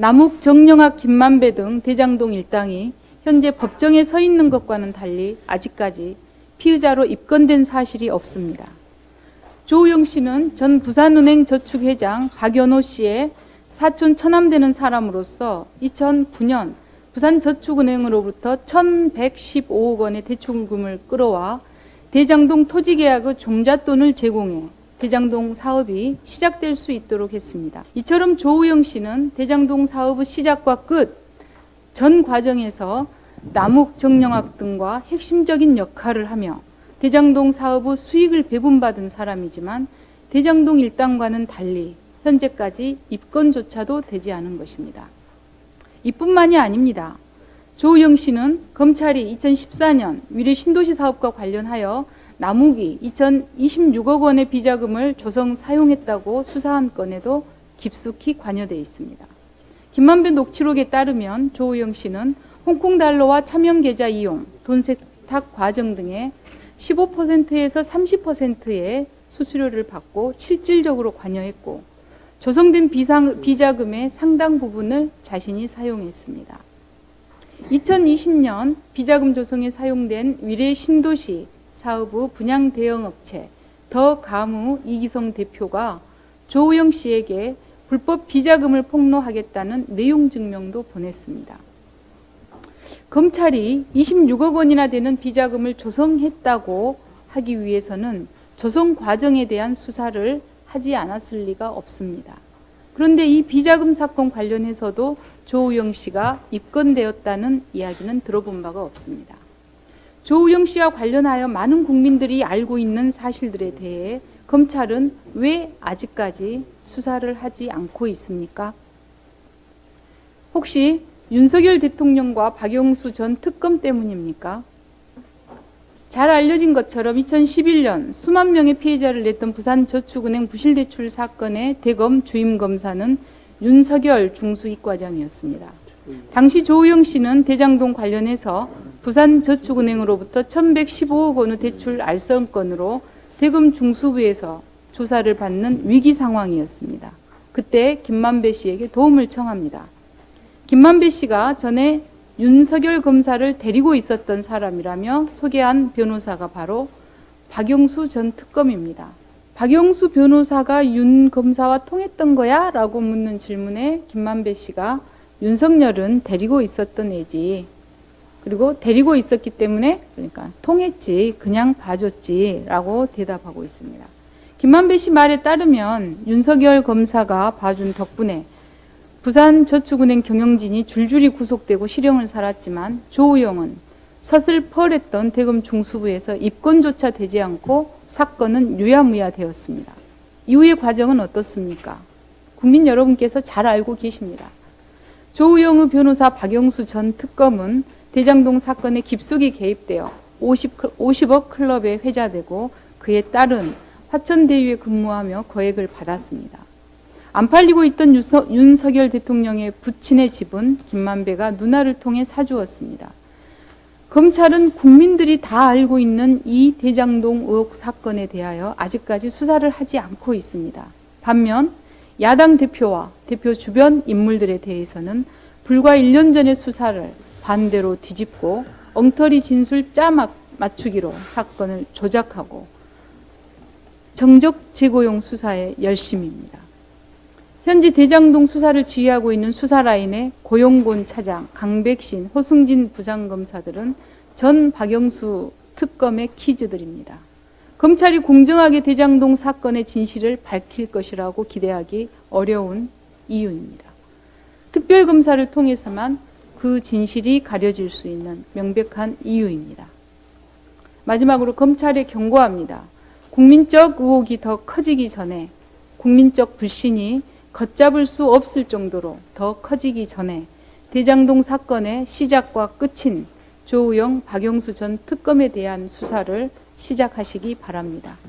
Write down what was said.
남욱, 정영학, 김만배 등 대장동 일당이 현재 법정에 서 있는 것과는 달리 아직까지 피의자로 입건된 사실이 없습니다. 조우영 씨는 전 부산은행 저축회장 박연호 씨의 사촌 처남되는 사람으로서 2009년 부산저축은행으로부터 1,115억 원의 대출금을 끌어와 대장동 토지계약의 종잣돈을 제공해 대장동 사업이 시작될 수 있도록 했습니다. 이처럼 조우영 씨는 대장동 사업의 시작과 끝, 전 과정에서 남욱, 정영학 등과 핵심적인 역할을 하며 대장동 사업의 수익을 배분받은 사람이지만 대장동 일당과는 달리 현재까지 입건조차도 되지 않은 것입니다. 이뿐만이 아닙니다. 조우영 씨는 검찰이 2014년 위례 신도시 사업과 관련하여 남욱이 2026억 원의 비자금을 조성 사용했다고 수사한 건에도 깊숙이 관여되어 있습니다. 김만배 녹취록에 따르면 조우영 씨는 홍콩달러와 차명계좌 이용, 돈 세탁 과정 등의 15%에서 30%의 수수료를 받고 실질적으로 관여했고 조성된 비자금의 상당 부분을 자신이 사용했습니다. 2020년 비자금 조성에 사용된 위례 신도시 사업의 분양 대형업체 더 가무 이기성 대표가 조우영 씨에게 불법 비자금을 폭로하겠다는 내용 증명도 보냈습니다. 검찰이 26억 원이나 되는 비자금을 조성했다고 하기 위해서는 조성 과정에 대한 수사를 하지 않았을 리가 없습니다. 그런데 이 비자금 사건 관련해서도 조우영 씨가 입건되었다는 이야기는 들어본 바가 없습니다. 조우영 씨와 관련하여 많은 국민들이 알고 있는 사실들에 대해 검찰은 왜 아직까지 수사를 하지 않고 있습니까? 혹시 윤석열 대통령과 박영수 전 특검 때문입니까? 잘 알려진 것처럼 2011년 수만 명의 피해자를 냈던 부산저축은행 부실대출 사건의 대검 주임검사는 윤석열 중수이과장이었습니다. 당시 조우영 씨는 대장동 관련해서 부산저축은행으로부터 1,115억 원의 대출 알선건으로 대검 중수부에서 조사를 받는 위기 상황이었습니다. 그때 김만배 씨에게 도움을 청합니다. 김만배 씨가 전에 윤석열 검사를 데리고 있었던 사람이라며 소개한 변호사가 바로 박영수 전 특검입니다. 박영수 변호사가 윤 검사와 통했던 거야? 라고 묻는 질문에 김만배 씨가 윤석열은 데리고 있었던 애지. 그리고 데리고 있었기 때문에 그러니까 통했지. 그냥 봐줬지. 라고 대답하고 있습니다. 김만배 씨 말에 따르면 윤석열 검사가 봐준 덕분에 부산저축은행 경영진이 줄줄이 구속되고 실형을 살았지만 조우영은 서슬펄했던 대검 중수부에서 입건조차 되지 않고 사건은 유야무야 되었습니다. 이후의 과정은 어떻습니까? 국민 여러분께서 잘 알고 계십니다. 조우영의 변호사 박영수 전 특검은 대장동 사건에 깊숙이 개입되어 50억 클럽에 회자되고 그에 따른 화천대유에 근무하며 거액을 받았습니다. 안 팔리고 있던 윤석열 대통령의 부친의 집은 김만배가 누나를 통해 사주었습니다. 검찰은 국민들이 다 알고 있는 이 대장동 의혹 사건에 대하여 아직까지 수사를 하지 않고 있습니다. 반면 야당 대표와 대표 주변 인물들에 대해서는 불과 1년 전의 수사를 반대로 뒤집고 엉터리 진술 짜 맞추기로 사건을 조작하고 정적 제고용 수사에 열심입니다. 현재 대장동 수사를 지휘하고 있는 수사라인의 고용곤 차장, 강백신, 호승진 부장검사들은 전 박영수 특검의 키즈들입니다. 검찰이 공정하게 대장동 사건의 진실을 밝힐 것이라고 기대하기 어려운 이유입니다. 특별검사를 통해서만 그 진실이 가려질 수 있는 명백한 이유입니다. 마지막으로 검찰에 경고합니다. 국민적 의혹이 더 커지기 전에 국민적 불신이 걷잡을 수 없을 정도로 더 커지기 전에 대장동 사건의 시작과 끝인 조우영, 박영수 전 특검에 대한 수사를 시작하시기 바랍니다.